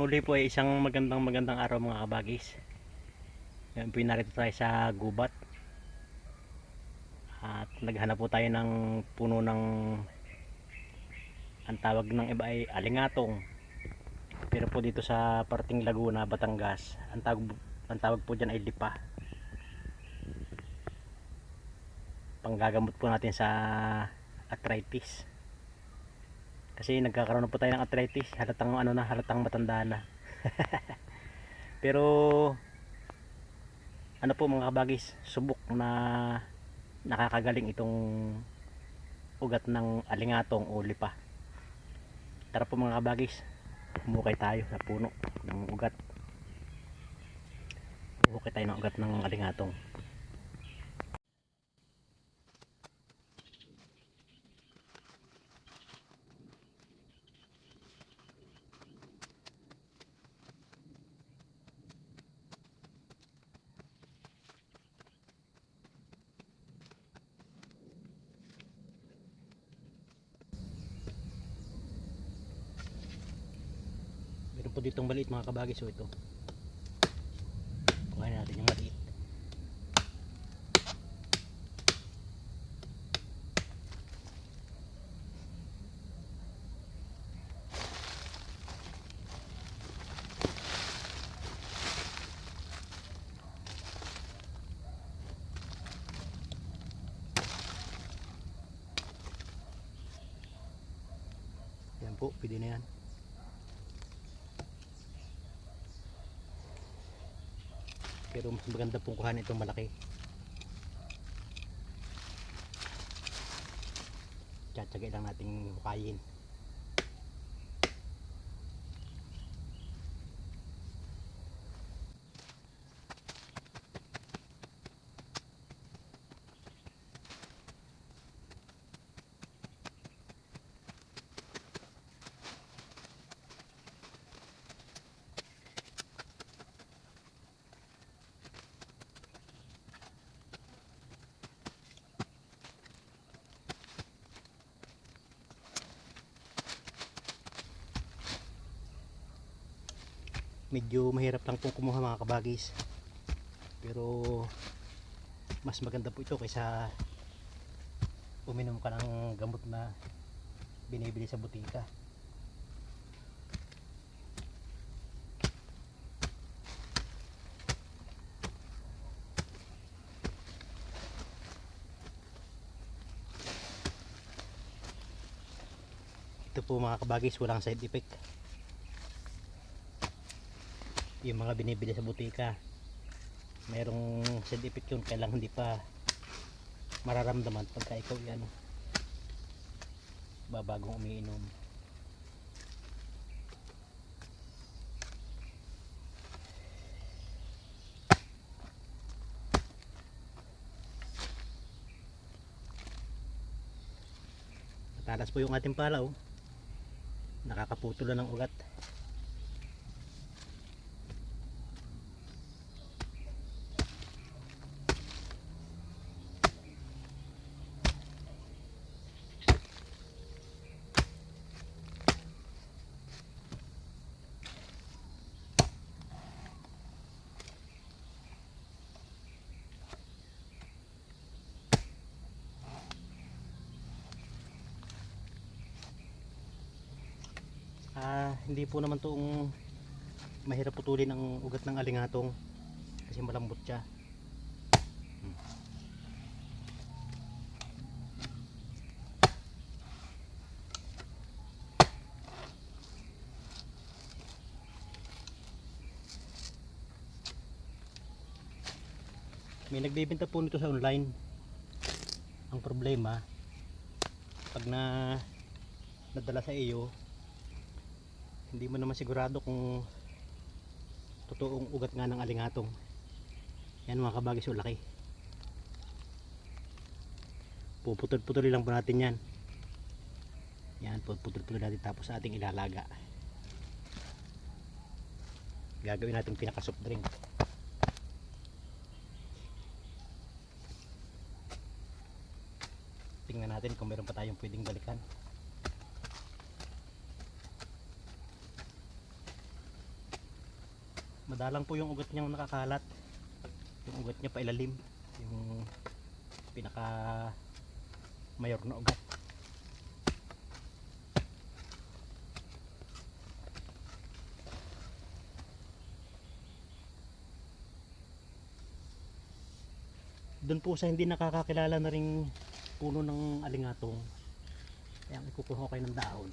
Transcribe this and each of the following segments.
muli po ay isang magandang araw mga kabagis. Ngayon po narito tayo sa gubat at naghanap po tayo ng puno ng, ang tawag ng iba ay alingatong, pero po dito sa parting Laguna, Batangas, ang tawag po dyan ay lipa. Panggagamot po natin sa arthritis, kasi nagkakaroon na po tayo ng arthritis, halatang matanda na. Pero ano po mga kabagis, subok na nakakagaling itong ugat ng alingatong o lipa. Tara po mga kabagis, humukay tayo sa puno ng ugat. Humukay tayo ng ugat ng alingatong. Meron po ditong maliit mga kabagis, so ito kuhain natin yung maliit. Yan po, pwede na yan. Pero mas maganda pong kuhanin itong malaki. Tsatsagay lang nating hukayin. Medyo mahirap lang pong kumuha mga kabagis, pero mas maganda po ito kaysa uminom ka ng gamot na binibili sa butika. Ito po mga kabagis, walang side effect. Yung mga binibili sa butika, mayroong side effect yun, kailang hindi pa mararamdaman pagka ikaw yan babagong umiinom. Matalas po yung ating pala, oh. Nakakaputol na ng ugat. Hindi po naman toong mahirap putulin ang ugat ng alingatong kasi malambot siya. May nagbebenta po nito sa online. Ang problema, pag nadala sa iyo, hindi mo naman sigurado kung totoong ugat nga ng alingatong. Yan mga kabagis, so laki. Puputol-putol lang po natin yan. Yan, puputol-putol natin tapos sa ating ilalaga. Gagawin natin pinaka soft drink. Tingnan natin kung meron pa tayong pwedeng balikan. Madalang po yung ugat niyang nakakalat. Yung ugat niya pailalim. Yung pinaka mayor na ugat. Doon po sa hindi nakakakilala na ring puno ng alingatong, kaya ikukuha ko kayo ng dahon.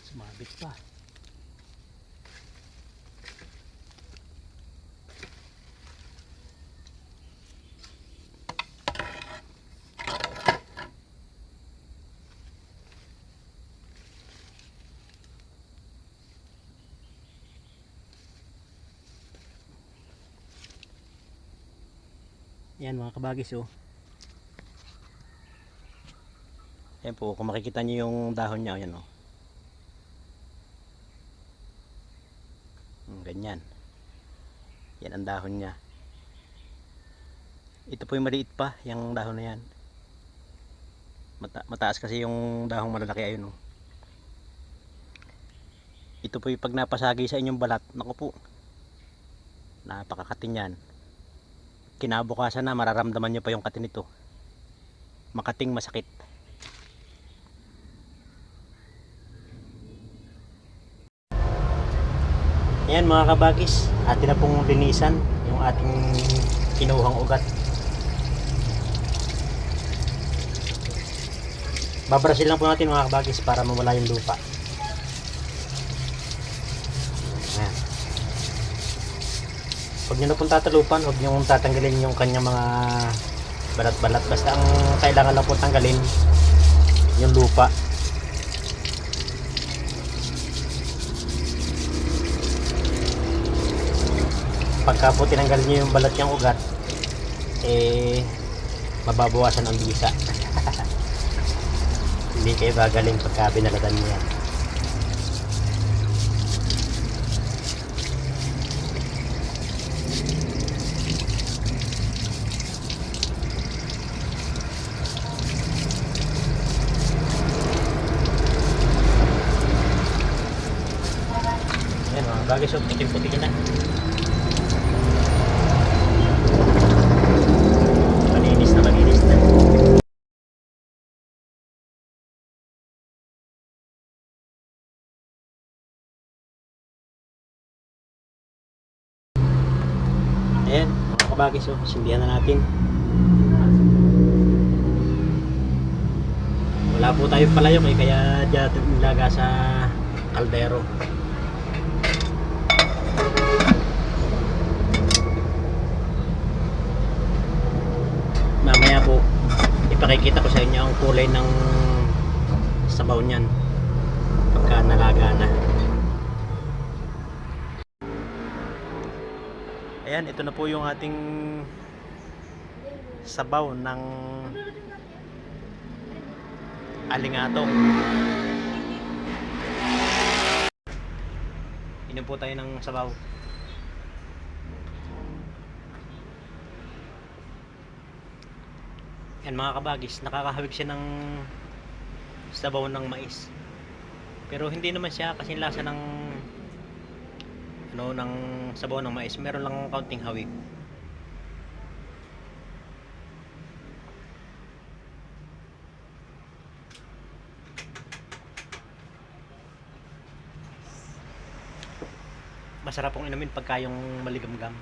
Sumabit pa. Yan mga kabagis oh. Yan po, kung makikita nyo yung dahon niya, yan oh. Ganyan. Yan ang dahon niya. Ito po yung maliit pa, yung dahon na yan. Mataas kasi yung dahong malalaki, ayun oh. Ito po yung pag napasagi sa inyong balat, naku po, napakakatin yan. Kinabukasan na mararamdaman nyo pa yung katin nito. Makating masakit. Ayan mga kabagis, atin na pong linisan yung ating kinuhang ugat. Babrasil lang po natin mga kabagis para mawala yung lupa. Ayan. Huwag nyo na pong tatalupan, huwag nyo tatanggalin yung kanyang mga balat-balat. Basta ang kailangan lang po tanggalin yung lupa. Pagka po tinanggal nyo yung balat niyang ugat, mababawasan ang bisa. Hindi kayo gagaling pagka binalatan nyo yan. Ayan mga bagay, so puti-puti na. Malinis na, malinis na. Ayan mga kabagay, so sindihan na natin. Wala po tayo palayok kaya dyan nilaga sa kaldero. Mamaya po ipakikita ko sa inyo ang kulay ng sabaw niyan pagka nalaga na. Ayan, ito na po yung ating sabaw ng alingatong. Inom po tayo ng sabaw. Yan mga kabagis, nakakahawig siya ng sabaw ng mais. Pero hindi naman siya kasi lasa ng ng sabaw ng mais. Meron lang kaunting hawig. Masarap pong inumin pagka yung maligamgam.